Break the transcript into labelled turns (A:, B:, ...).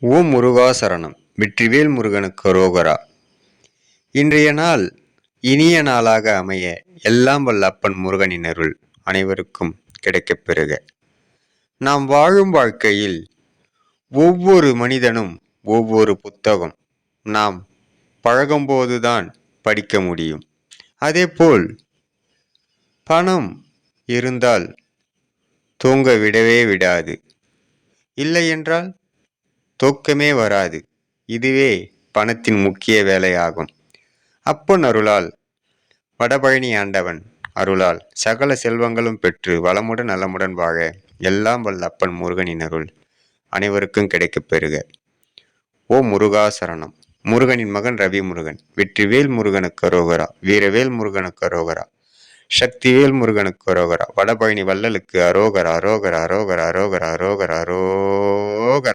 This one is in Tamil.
A: ஓம் முருகாசரணம். வெற்றிவேல் முருகனுக்கு அரோகரா. இன்றைய நாள் இனிய நாளாக அமைய எல்லாம் வல்ல அப்பன் முருகனின் அருள் அனைவருக்கும் கிடைக்கப் பெறுக. நாம் வாழும் வாழ்க்கையில் ஒவ்வொரு மனிதனும் ஒவ்வொரு புத்தகம் நாம் பழகும்போதுதான் படிக்க முடியும். அதேபோல் பணம் இருந்தால் தூங்க விடவே விடாது, இல்லை என்றால் தூக்கமே வராது. இதுவே பணத்தின் முக்கிய வேலையாகும். அப்பன் அருளால், வடபழனி ஆண்டவன் அருளால் சகல செல்வங்களும் பெற்று வளமுடன் நலமுடன் வாழ எல்லாம் வல்ல அப்பன் முருகனின் அருள் அனைவருக்கும் கிடைக்கப் பெறுக. ஓம் முருகாசரணம். முருகனின் மகன் ரவி முருகன். வெற்றிவேல் முருகனுக்கு அரோகரா. வீரவேல் முருகனுக்கு அரோகரா. சக்திவேல் முருகனுக்கு அரோகரா. வடபழனி வள்ளலுக்கு அரோகரா, அரோகரா, அரோகரா, அரோகரா, அரோகரா, அரோகரா.